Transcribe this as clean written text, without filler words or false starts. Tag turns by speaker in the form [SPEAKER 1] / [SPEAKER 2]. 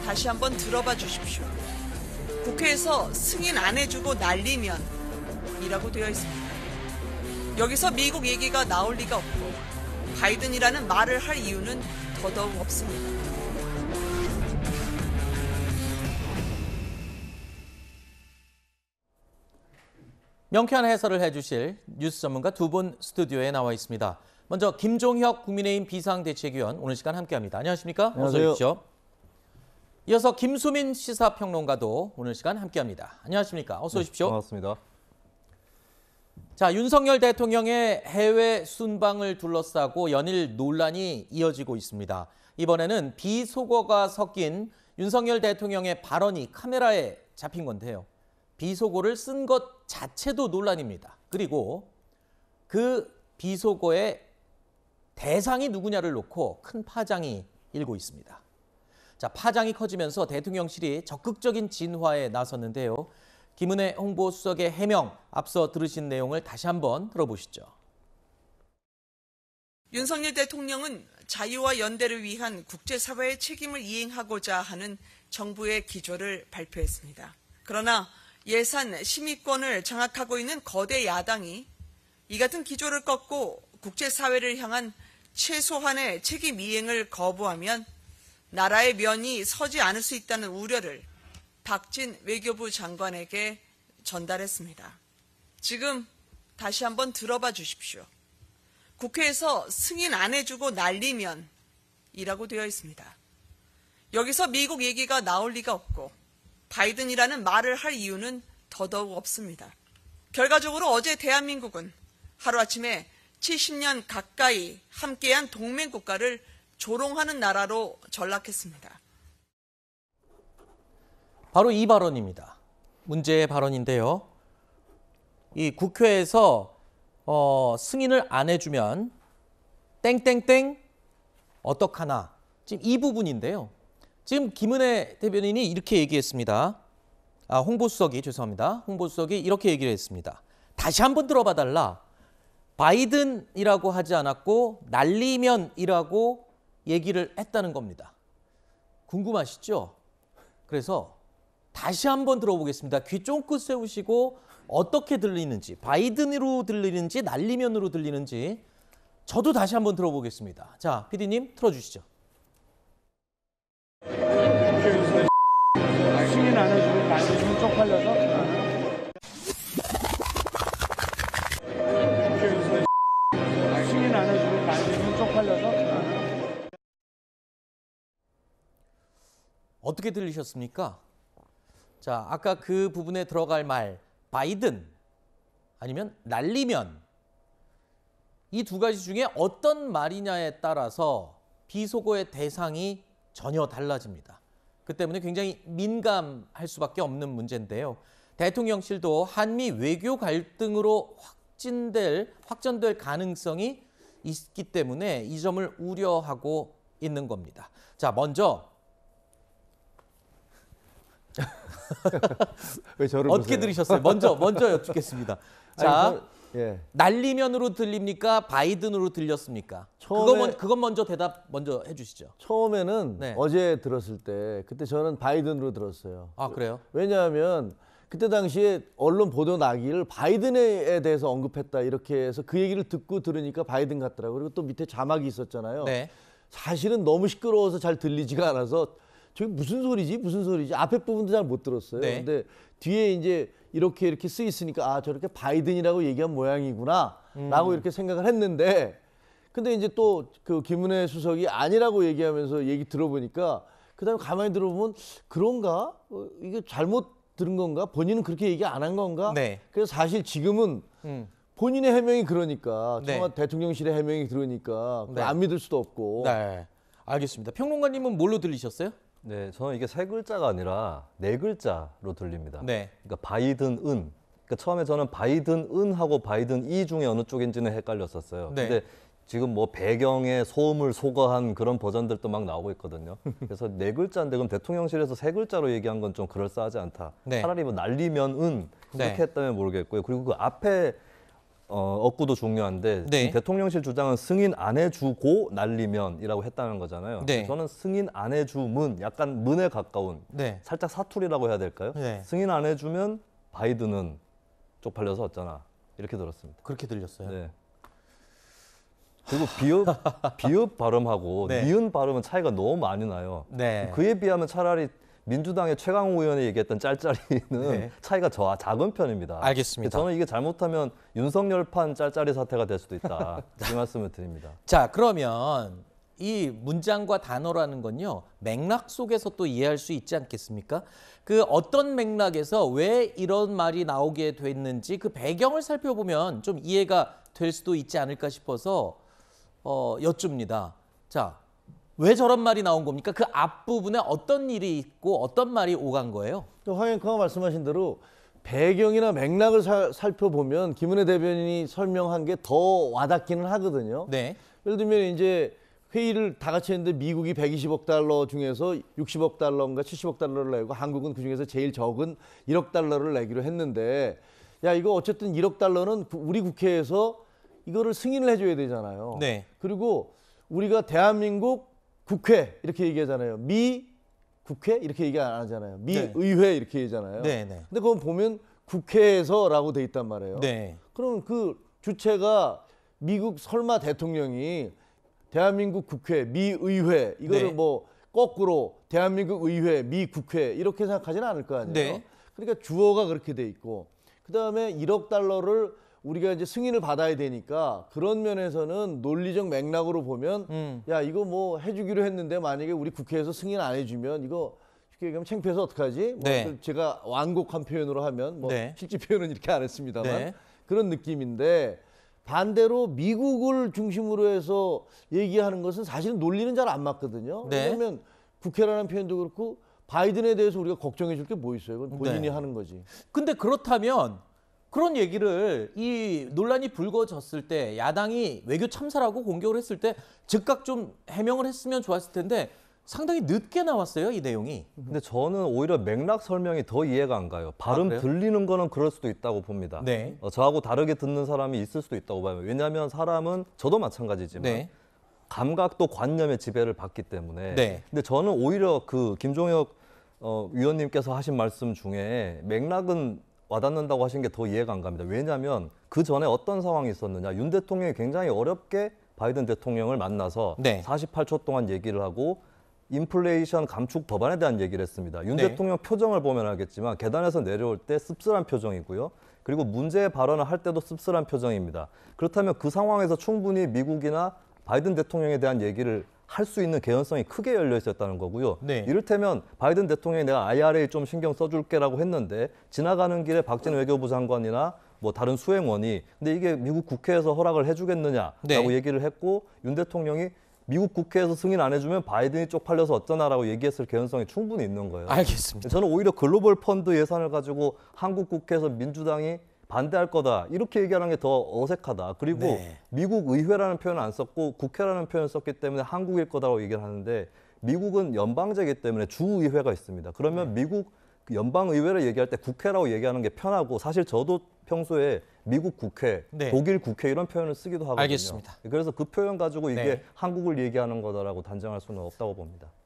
[SPEAKER 1] 다시 한번 들어봐 주십시오. 국회에서 승인 안 해주고 날리면 이라고 되어 있습니다. 여기서 미국 얘기가 나올 리가 없고 바이든이라는 말을 할 이유는 더더욱 없습니다.
[SPEAKER 2] 명쾌한 해설을 해주실 뉴스 전문가 두 분 스튜디오에 나와 있습니다. 먼저 김종혁 국민의힘 비상대책위원 오늘 시간 함께합니다. 안녕하십니까?
[SPEAKER 3] 안녕하세요.
[SPEAKER 2] 어서 오십시오. 이어서 김수민 시사평론가도 오늘 시간 함께합니다. 안녕하십니까? 어서 오십시오.
[SPEAKER 3] 네, 반갑습니다.
[SPEAKER 2] 자, 윤석열 대통령의 해외 순방을 둘러싸고 연일 논란이 이어지고 있습니다. 이번에는 비속어가 섞인 윤석열 대통령의 발언이 카메라에 잡힌 건데요. 비속어를 쓴 것 자체도 논란입니다. 그리고 그 비속어의 대상이 누구냐를 놓고 큰 파장이 일고 있습니다. 자, 파장이 커지면서 대통령실이 적극적인 진화에 나섰는데요. 김은혜 홍보수석의 해명, 앞서 들으신 내용을 다시 한번 들어보시죠.
[SPEAKER 1] 윤석열 대통령은 자유와 연대를 위한 국제사회의 책임을 이행하고자 하는 정부의 기조를 발표했습니다. 그러나 예산 심의권을 장악하고 있는 거대 야당이 이 같은 기조를 꺾고 국제사회를 향한 최소한의 책임 이행을 거부하면 나라의 면이 서지 않을 수 있다는 우려를 박진 외교부 장관에게 전달했습니다. 지금 다시 한번 들어봐 주십시오. 국회에서 승인 안 해주고 날리면 이라고 되어 있습니다. 여기서 미국 얘기가 나올 리가 없고 바이든이라는 말을 할 이유는 더더욱 없습니다. 결과적으로 어제 대한민국은 하루아침에 70년 가까이 함께한 동맹 국가를 조롱하는 나라로 전락했습니다.
[SPEAKER 2] 바로 이 발언입니다. 문제의 발언인데요. 이 국회에서 승인을 안 해주면 땡땡땡 어떡하나. 지금 이 부분인데요. 지금 김은혜 대변인이 이렇게 얘기했습니다. 홍보수석이 죄송합니다. 홍보수석이 이렇게 얘기를 했습니다. 다시 한번 들어봐 달라. 바이든이라고 하지 않았고 날리면이라고 얘기를 했다는 겁니다. 궁금하시죠? 그래서 다시 한번 들어보겠습니다. 귀 쫑긋 세우시고 어떻게 들리는지, 바이든으로 들리는지 날리면으로 들리는지 저도 다시 한번 들어보겠습니다. 자, PD님 틀어주시죠.
[SPEAKER 4] 승인 안 해주고 날리면 쪽팔려서 승인 안 해주고 날리면 쪽팔려서
[SPEAKER 2] 어떻게 들리셨습니까? 자, 아까 그 부분에 들어갈 말 바이든 아니면 날리면 이 두 가지 중에 어떤 말이냐에 따라서 비속어의 대상이 전혀 달라집니다. 그 때문에 굉장히 민감할 수밖에 없는 문제인데요. 대통령실도 한미 외교 갈등으로 확전될 가능성이 있기 때문에 이 점을 우려하고 있는 겁니다. 자, 먼저
[SPEAKER 3] 왜 저를
[SPEAKER 2] 어떻게
[SPEAKER 3] 보세요?
[SPEAKER 2] 들으셨어요? 먼저 여쭙겠습니다. 자,
[SPEAKER 3] 예.
[SPEAKER 2] 날리면으로 들립니까? 바이든으로 들렸습니까? 그건 먼저 대답 먼저 해주시죠.
[SPEAKER 3] 처음에는
[SPEAKER 2] 네.
[SPEAKER 3] 어제 들었을 때 그때 저는 바이든으로 들었어요.
[SPEAKER 2] 아, 그래요?
[SPEAKER 3] 왜냐하면 그때 당시에 언론 보도 나기를 바이든에 대해서 언급했다 이렇게 해서 그 얘기를 듣고 들으니까 바이든 같더라고요. 그리고 또 밑에 자막이 있었잖아요.
[SPEAKER 2] 네.
[SPEAKER 3] 사실은 너무 시끄러워서 잘 들리지가 않아서 저게 무슨 소리지? 앞에 부분도 잘 못 들었어요.
[SPEAKER 2] 네.
[SPEAKER 3] 근데 뒤에 이제 이렇게 쓰여 있으니까 저렇게 바이든이라고 얘기한 모양이구나 라고 이렇게 생각을 했는데 근데 이제 또 그 김은혜 수석이 아니라고 얘기하면서 얘기 들어보니까 그다음에 가만히 들어보면 그런가? 이게 잘못 들은 건가? 본인은 그렇게 얘기 안 한 건가?
[SPEAKER 2] 네.
[SPEAKER 3] 그래서 사실 지금은 본인의 해명이 그러니까
[SPEAKER 2] 네.
[SPEAKER 3] 청와대 대통령실의 해명이 그러니까
[SPEAKER 2] 네.
[SPEAKER 3] 안 믿을 수도 없고
[SPEAKER 2] 네. 알겠습니다. 평론가님은 뭘로 들리셨어요?
[SPEAKER 5] 네, 저는 이게 세 글자가 아니라 네 글자로 들립니다.
[SPEAKER 2] 네.
[SPEAKER 5] 그러니까 바이든 은. 그러니까 처음에 저는 바이든 은하고 바이든 이 중에 어느 쪽인지는 헷갈렸었어요.
[SPEAKER 2] 네.
[SPEAKER 5] 근데 지금 뭐 배경에 소음을 소거한 그런 버전들도 막 나오고 있거든요. 그래서 네 글자인데 그럼 대통령실에서 세 글자로 얘기한 건 좀 그럴싸하지 않다.
[SPEAKER 2] 네.
[SPEAKER 5] 차라리 뭐 날리면 은 이렇게
[SPEAKER 2] 네.
[SPEAKER 5] 했다면 모르겠고요. 그리고 그 앞에 억구도 중요한데
[SPEAKER 2] 네.
[SPEAKER 5] 지금 대통령실 주장은 승인 안 해주고 날리면이라고 했다는 거잖아요.
[SPEAKER 2] 네.
[SPEAKER 5] 저는 승인 안 해주면 약간 문에 가까운
[SPEAKER 2] 네.
[SPEAKER 5] 살짝 사투리라고 해야 될까요?
[SPEAKER 2] 네.
[SPEAKER 5] 승인 안 해주면 바이든은 쪽팔려서 어쩌나 이렇게 들었습니다.
[SPEAKER 2] 그렇게 들렸어요.
[SPEAKER 5] 네. 그리고 비읍 발음하고
[SPEAKER 2] 네.
[SPEAKER 5] 니은 발음은 차이가 너무 많이 나요.
[SPEAKER 2] 네.
[SPEAKER 5] 그에 비하면 차라리 민주당의 최강욱 의원이 얘기했던 짤짤이는
[SPEAKER 2] 네.
[SPEAKER 5] 차이가 작은 편입니다.
[SPEAKER 2] 알겠습니다.
[SPEAKER 5] 저는 이게 잘못하면 윤석열판 짤짤이 사태가 될 수도 있다. 이 말씀을 드립니다.
[SPEAKER 2] 자, 그러면 이 문장과 단어라는 건요, 맥락 속에서 또 이해할 수 있지 않겠습니까? 그 어떤 맥락에서 왜 이런 말이 나오게 됐는지 그 배경을 살펴보면 좀 이해가 될 수도 있지 않을까 싶어서 여쭙니다. 자, 왜 저런 말이 나온 겁니까? 그 앞부분에 어떤 일이 있고 어떤 말이 오간 거예요?
[SPEAKER 3] 황 앵커가 말씀하신 대로 배경이나 맥락을 살펴보면 김은혜 대변인이 설명한 게 더 와닿기는 하거든요.
[SPEAKER 2] 네.
[SPEAKER 3] 예를 들면 이제 회의를 다 같이 했는데 미국이 120억 달러 중에서 60억 달러인가 70억 달러를 내고 한국은 그중에서 제일 적은 1억 달러를 내기로 했는데 야 이거 어쨌든 1억 달러는 우리 국회에서 이거를 승인을 해줘야 되잖아요.
[SPEAKER 2] 네.
[SPEAKER 3] 그리고 우리가 대한민국 국회 이렇게 얘기하잖아요. 미 국회 이렇게 얘기 안 하잖아요. 미
[SPEAKER 2] 네.
[SPEAKER 3] 의회 이렇게 얘기하잖아요.
[SPEAKER 2] 네, 네.
[SPEAKER 3] 근데 그건 보면 국회에서라고 돼 있단 말이에요.
[SPEAKER 2] 네.
[SPEAKER 3] 그럼 그 주체가 미국 설마 대통령이 대한민국 국회 미 의회 이거를
[SPEAKER 2] 네.
[SPEAKER 3] 뭐 거꾸로 대한민국 의회 미 국회 이렇게 생각하지는 않을 거 아니에요.
[SPEAKER 2] 네.
[SPEAKER 3] 그러니까 주어가 그렇게 돼 있고 그다음에 1억 달러를 우리가 이제 승인을 받아야 되니까 그런 면에서는 논리적 맥락으로 보면 야 이거 뭐 해주기로 했는데 만약에 우리 국회에서 승인 안 해주면 이거 쉽게 얘기하면 창피해서 어떡하지? 뭐
[SPEAKER 2] 네.
[SPEAKER 3] 제가 완곡한 표현으로 하면 뭐
[SPEAKER 2] 네.
[SPEAKER 3] 실제 표현은 이렇게 안 했습니다만
[SPEAKER 2] 네.
[SPEAKER 3] 그런 느낌인데 반대로 미국을 중심으로 해서 얘기하는 것은 사실은 논리는 잘 안 맞거든요.
[SPEAKER 2] 네.
[SPEAKER 3] 왜냐하면 국회라는 표현도 그렇고 바이든에 대해서 우리가 걱정해 줄 게 뭐 있어요? 그건 본인이
[SPEAKER 2] 네.
[SPEAKER 3] 하는 거지.
[SPEAKER 2] 근데 그렇다면 그런 얘기를 이 논란이 불거졌을 때 야당이 외교 참사라고 공격을 했을 때 즉각 좀 해명을 했으면 좋았을 텐데 상당히 늦게 나왔어요, 이 내용이.
[SPEAKER 5] 근데 저는 오히려 맥락 설명이 더 이해가 안 가요. 발음
[SPEAKER 2] 그래요?
[SPEAKER 5] 들리는 거는 그럴 수도 있다고 봅니다.
[SPEAKER 2] 네.
[SPEAKER 5] 저하고 다르게 듣는 사람이 있을 수도 있다고 봐요. 왜냐하면 사람은 저도 마찬가지지만
[SPEAKER 2] 네.
[SPEAKER 5] 감각도 관념의 지배를 받기 때문에.
[SPEAKER 2] 네.
[SPEAKER 5] 근데 저는 오히려 그 김종혁 위원님께서 하신 말씀 중에 맥락은 와닿는다고 하신 게 더 이해가 안 갑니다. 왜냐하면 그 전에 어떤 상황이 있었느냐. 윤 대통령이 굉장히 어렵게 바이든 대통령을 만나서
[SPEAKER 2] 네.
[SPEAKER 5] 48초 동안 얘기를 하고 인플레이션 감축 법안에 대한 얘기를 했습니다. 윤
[SPEAKER 2] 네.
[SPEAKER 5] 대통령 표정을 보면 알겠지만 계단에서 내려올 때 씁쓸한 표정이고요. 그리고 문제 발언을 할 때도 씁쓸한 표정입니다. 그렇다면 그 상황에서 충분히 미국이나 바이든 대통령에 대한 얘기를 할 수 있는 개연성이 크게 열려 있었다는 거고요.
[SPEAKER 2] 네.
[SPEAKER 5] 이를테면 바이든 대통령이 내가 IRA 좀 신경 써줄게라고 했는데 지나가는 길에 박진 외교부 장관이나 뭐 다른 수행원이 근데 이게 미국 국회에서 허락을 해주겠느냐라고
[SPEAKER 2] 네.
[SPEAKER 5] 얘기를 했고 윤 대통령이 미국 국회에서 승인 안 해주면 바이든이 쪽팔려서 어쩌나라고 얘기했을 개연성이 충분히 있는 거예요.
[SPEAKER 2] 알겠습니다.
[SPEAKER 5] 저는 오히려 글로벌 펀드 예산을 가지고 한국 국회에서 민주당이 반대할 거다 이렇게 얘기하는 게 더 어색하다. 그리고
[SPEAKER 2] 네.
[SPEAKER 5] 미국 의회라는 표현을 안 썼고 국회라는 표현을 썼기 때문에 한국일 거다라고 얘기를 하는데 미국은 연방제이기 때문에 주의회가 있습니다. 그러면 미국 연방 의회를 얘기할 때 국회라고 얘기하는 게 편하고 사실 저도 평소에 미국 국회,
[SPEAKER 2] 네.
[SPEAKER 5] 독일 국회 이런 표현을 쓰기도 하거든요.
[SPEAKER 2] 알겠습니다.
[SPEAKER 5] 그래서 그 표현 가지고 이게
[SPEAKER 2] 네.
[SPEAKER 5] 한국을 얘기하는 거다라고 단정할 수는 없다고 봅니다.